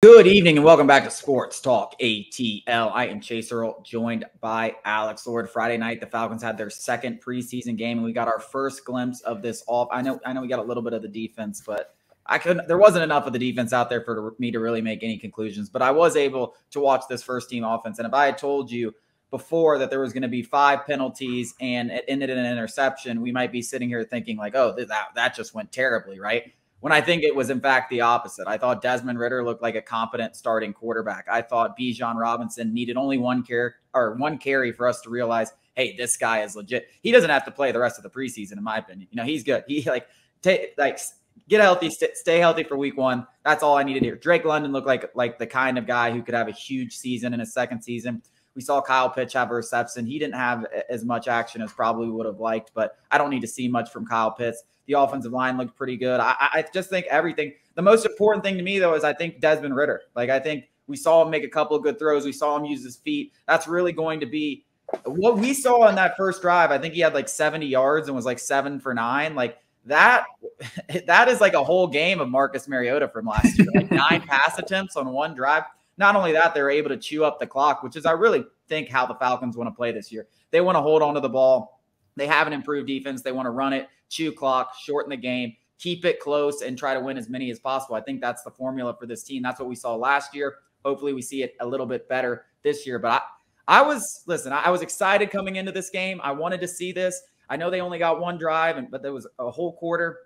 Good evening and welcome back to Sports Talk ATL. I am Chase Earl, joined by Alex Lord. Friday night, the Falcons had their second preseason game, and we got our first glimpse of this off. I know we got a little bit of the defense, but there wasn't enough of the defense out there for me to really make any conclusions. But I was able to watch this first team offense, and if I had told you before that there was going to be 5 penalties and it ended in an interception, we might be sitting here thinking like, oh, that just went terribly, right? When I think it was, in fact, the opposite. I thought Desmond Ridder looked like a competent starting quarterback. I thought Bijan Robinson needed only one carry for us to realize, hey, this guy is legit. He doesn't have to play the rest of the preseason, in my opinion. You know, he's good. He get healthy, stay healthy for week 1. That's all I needed here. Drake London looked like the kind of guy who could have a huge season in his second season. We saw Kyle Pitts have a reception. He didn't have as much action as probably would have liked, but I don't need to see much from Kyle Pitts. The offensive line looked pretty good. I just think everything. The most important thing to me, though, is I think Desmond Ridder. Like, I think we saw him make a couple of good throws. We saw him use his feet. That's really going to be what we saw in that first drive. I think he had like 70 yards and was like 7 for 9. Like that is like a whole game of Marcus Mariota from last year. Like 9 pass attempts on one drive. Not only that, they're able to chew up the clock, which is I really think how the Falcons want to play this year. They want to hold on to the ball. They have an improved defense. They want to run it, chew clock, shorten the game, keep it close, and try to win as many as possible. I think that's the formula for this team. That's what we saw last year. Hopefully we see it a little bit better this year. But I was excited coming into this game. I wanted to see this. I know they only got one drive, but there was a whole quarter.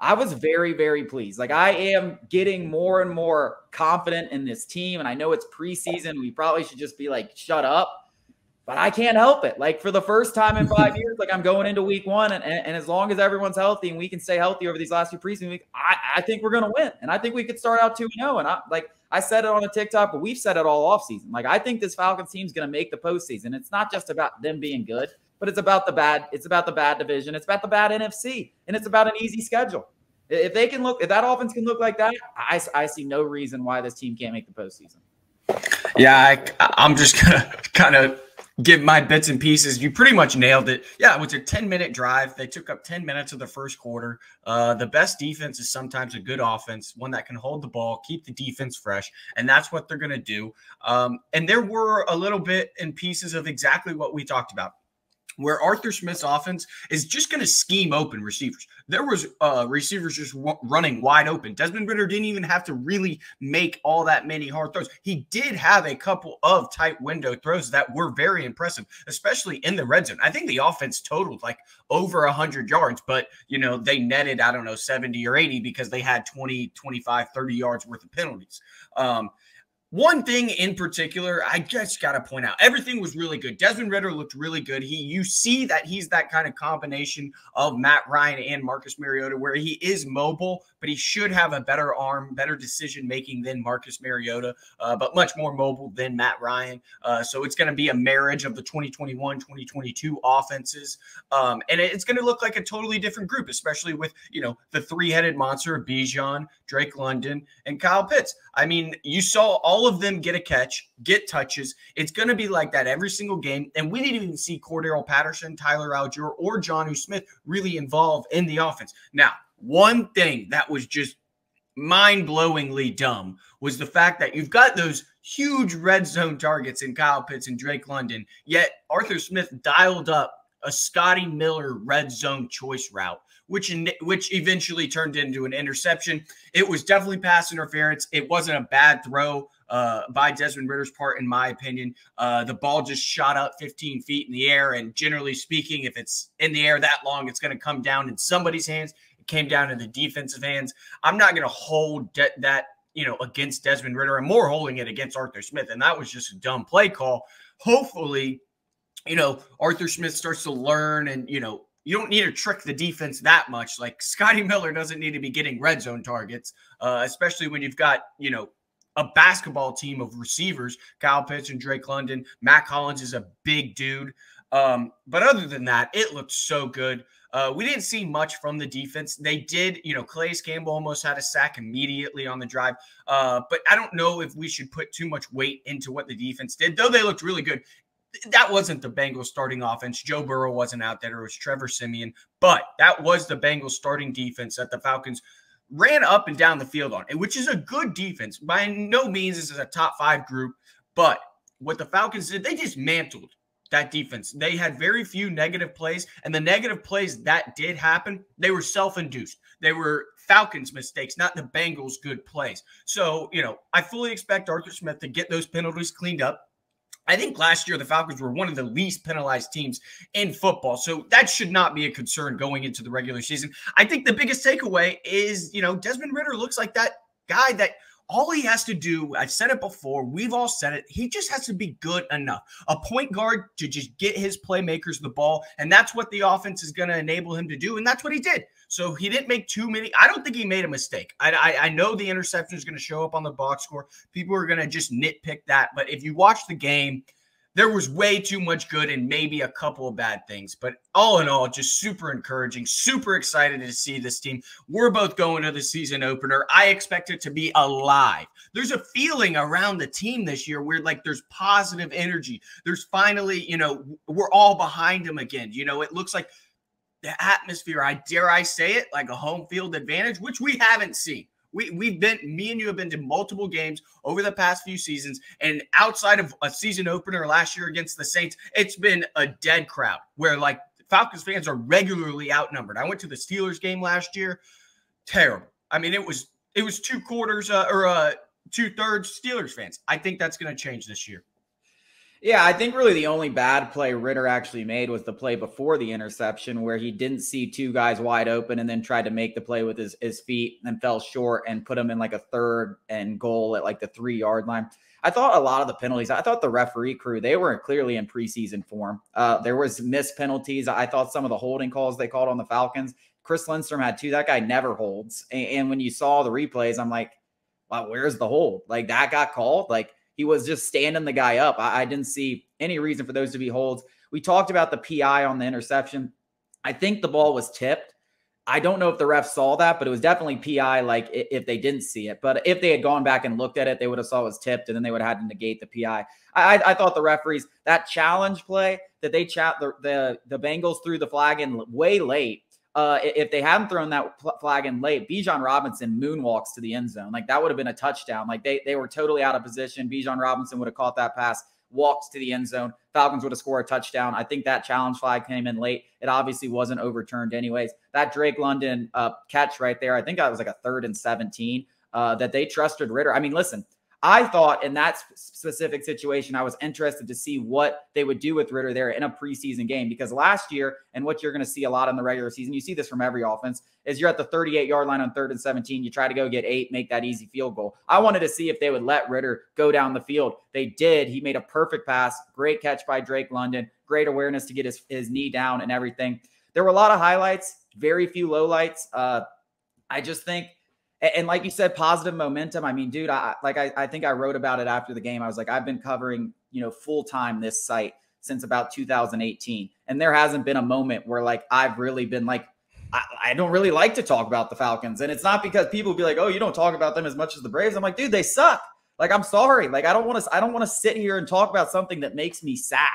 I was very, very pleased. Like, I am getting more and more confident in this team. And I know it's preseason. We probably should just be like, shut up. But I can't help it. Like, for the first time in 5 years, like, I'm going into week 1. And as long as everyone's healthy and we can stay healthy over these last 2 preseason weeks, I think we're going to win. And I think we could start out 2-0. And I said it on a TikTok, but we've said it all offseason. Like, I think this Falcons team is going to make the postseason. It's not just about them being good, but it's about the bad. It's about the bad division. It's about the bad NFC. And it's about an easy schedule. If that offense can look like that, I see no reason why this team can't make the postseason. Yeah, I'm just going to kind of give my bits and pieces. You pretty much nailed it. Yeah, it was a 10-minute drive. They took up 10 minutes of the first quarter. The best defense is sometimes a good offense, one that can hold the ball, keep the defense fresh, and that's what they're going to do. And there were a little bit in pieces of exactly what we talked about, where Arthur Smith's offense is just going to scheme open receivers. There was receivers just running wide open. Desmond Ridder didn't even have to really make all that many hard throws. He did have a couple of tight window throws that were very impressive, especially in the red zone. I think the offense totaled like over 100 yards, but, you know, they netted, 70 or 80 because they had 20, 25, 30 yards worth of penalties. One thing in particular, I just got to point out, everything was really good. Desmond Ridder looked really good. You see that he's that kind of combination of Matt Ryan and Marcus Mariota, where he is mobile, but he should have a better arm, better decision-making than Marcus Mariota, but much more mobile than Matt Ryan. So it's going to be a marriage of the 2021-2022 offenses. And it's going to look like a totally different group, especially with, the three-headed monster of Bijan, Drake London, and Kyle Pitts. I mean, you saw all of them get a catch, get touches. It's going to be like that every single game. And we didn't even see Cordero Patterson, Tyler Algier, or Jonnu Smith really involved in the offense. Now, one thing that was just mind-blowingly dumb was the fact that you've got those huge red zone targets in Kyle Pitts and Drake London, yet Arthur Smith dialed up a Scotty Miller red zone choice route, which eventually turned into an interception. It was definitely pass interference. It wasn't a bad throw by Desmond Ridder's part, in my opinion. The ball just shot up 15 feet in the air, and generally speaking, if it's in the air that long, it's going to come down in somebody's hands. It came down in the defensive hands. I'm not going to hold that against Desmond Ridder. I'm more holding it against Arthur Smith, and that was just a dumb play call. Hopefully, Arthur Smith starts to learn, and, you don't need to trick the defense that much. Like, Scotty Miller doesn't need to be getting red zone targets, especially when you've got, a basketball team of receivers, Kyle Pitts and Drake London. Matt Collins is a big dude. But other than that, it looked so good. We didn't see much from the defense. They did, Calais Campbell almost had a sack immediately on the drive. But I don't know if we should put too much weight into what the defense did, though they looked really good. That wasn't the Bengals starting offense. Joe Burrow wasn't out there. It was Trevor Siemian. But that was the Bengals starting defense that the Falcons ran up and down the field on it, which is a good defense. By no means is it a top 5 group, but what the Falcons did, they dismantled that defense. They had very few negative plays, and the negative plays that did happen, they were self-induced. They were Falcons' mistakes, not the Bengals' good plays. So, I fully expect Arthur Smith to get those penalties cleaned up. I think last year the Falcons were one of the least penalized teams in football, so that should not be a concern going into the regular season. I think the biggest takeaway is, Desmond Ridder looks like that guy that all he has to do, I've said it before, we've all said it, he just has to be good enough. A point guard to just get his playmakers the ball, and that's what the offense is going to enable him to do, and that's what he did. So he didn't make too many. I don't think he made a mistake. I know the interception is going to show up on the box score. People are going to just nitpick that, but if you watch the game, there was way too much good and maybe a couple of bad things. But all in all, just super encouraging, super excited to see this team. We're both going to the season opener. I expect it to be alive. There's a feeling around the team this year where there's positive energy. There's finally, we're all behind them again. It looks like the atmosphere, dare I say it, like a home field advantage, which we haven't seen. Me and you have been to multiple games over the past few seasons, and outside of a season opener last year against the Saints, it's been a dead crowd where Falcons fans are regularly outnumbered. I went to the Steelers game last year. Terrible. I mean, it was 2 quarters or 2/3 Steelers fans. I think that's going to change this year. Yeah, I think really the only bad play Ridder actually made was the play before the interception where he didn't see 2 guys wide open and then tried to make the play with his feet and fell short and put him in a 3rd and goal at the 3-yard line. I thought a lot of the penalties, I thought the referee crew, they were clearly in preseason form. There was missed penalties. I thought some of the holding calls they called on the Falcons, Chris Lindstrom had 2. That guy never holds. And when you saw the replays, I'm like, wow, where's the hold? That got called? He was just standing the guy up. I didn't see any reason for those to be holds. We talked about the PI on the interception. I think the ball was tipped. I don't know if the ref saw that, but it was definitely PI if they didn't see it. But if they had gone back and looked at it, they would have saw it was tipped, and then they would have had to negate the PI. I thought the referees, that challenge play that they the Bengals threw the flag in way late, if they hadn't thrown that flag in late, Bijan Robinson moonwalks to the end zone. That would have been a touchdown. They were totally out of position. Bijan Robinson would have caught that pass, walks to the end zone. Falcons would have scored a touchdown. I think that challenge flag came in late. It obviously wasn't overturned anyways. That Drake London catch right there, I think that was a 3rd and 17 that they trusted Ridder. I mean, listen, I thought in that specific situation, I was interested to see what they would do with Ridder there in a preseason game, because last year, and what you're going to see a lot in the regular season, you see this from every offense, is you're at the 38-yard line on 3rd and 17. You try to go get 8, make that easy field goal. I wanted to see if they would let Ridder go down the field. They did. He made a perfect pass. Great catch by Drake London. Great awareness to get his knee down and everything. There were a lot of highlights, very few lowlights. I just think, and like you said, positive momentum. I mean, dude, I think I wrote about it after the game. I was like, I've been covering, full-time this site since about 2018. And there hasn't been a moment where I've really been I don't really like to talk about the Falcons. And it's not because people be like, oh, you don't talk about them as much as the Braves. I'm like, dude, they suck. I'm sorry. I don't want to sit here and talk about something that makes me sad.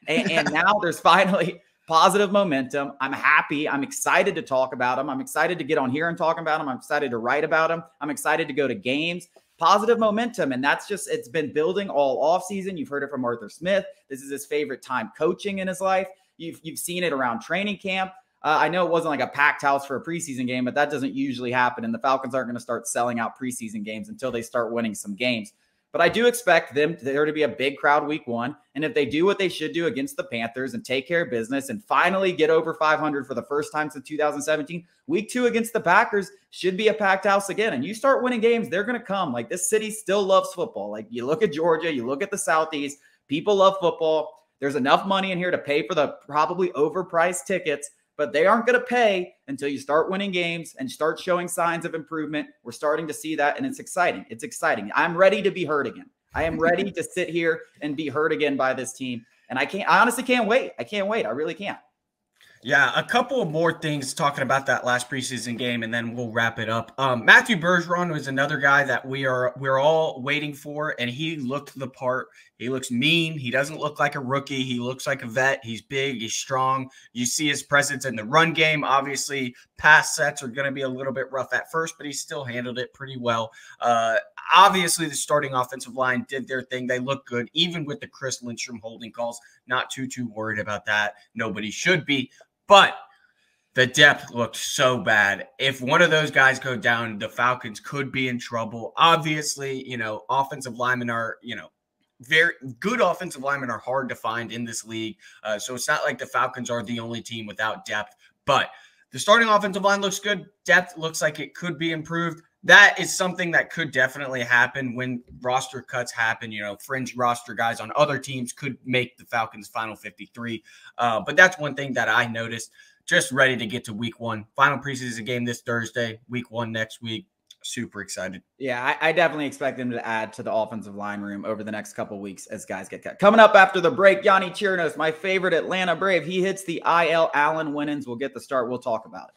And now there's finally positive momentum. I'm happy. I'm excited to talk about them. I'm excited to get on here and talk about them. I'm excited to write about them. I'm excited to go to games. Positive momentum. And that's just, it's been building all offseason. You've heard it from Arthur Smith. This is his favorite time coaching in his life. You've seen it around training camp. I know it wasn't a packed house for a preseason game, but that doesn't usually happen. And the Falcons aren't going to start selling out preseason games until they start winning some games. But I do expect there to be a big crowd week 1. And if they do what they should do against the Panthers and take care of business and finally get over 500 for the first time since 2017, week 2 against the Packers should be a packed house again. And you start winning games, they're going to come. This city still loves football. You look at Georgia, you look at the Southeast, people love football. There's enough money in here to pay for the probably overpriced tickets, but they aren't going to pay until you start winning games and start showing signs of improvement. We're starting to see that, and it's exciting. It's exciting. I'm ready to be hurt again. I am ready to sit here and be hurt again by this team, and I honestly can't wait. I can't wait. I really can't. Yeah, a couple of more things talking about that last preseason game, and then we'll wrap it up. Matthew Bergeron was another guy that we're all waiting for, and he looked the part. He looks mean. He doesn't look like a rookie. He looks like a vet. He's big. He's strong. You see his presence in the run game. Obviously, pass sets are going to be a little bit rough at first, but he still handled it pretty well. Obviously, the starting offensive line did their thing. They look good, even with the Chris Lindstrom holding calls. Not too worried about that. Nobody should be. But the depth looked so bad. If one of those guys go down, the Falcons could be in trouble. Obviously, offensive linemen are, very good offensive linemen are hard to find in this league. So it's not like the Falcons are the only team without depth. But the starting offensive line looks good. Depth looks like it could be improved. That is something that could definitely happen when roster cuts happen. Fringe roster guys on other teams could make the Falcons final 53. But that's one thing that I noticed. Just ready to get to week 1. Final preseason game this Thursday, week 1 next week. Super excited. Yeah, I definitely expect them to add to the offensive line room over the next couple of weeks as guys get cut. Coming up after the break, Yanni Chirinos, my favorite Atlanta Brave. He hits the IL. Allen Winans will get the start. We'll talk about it.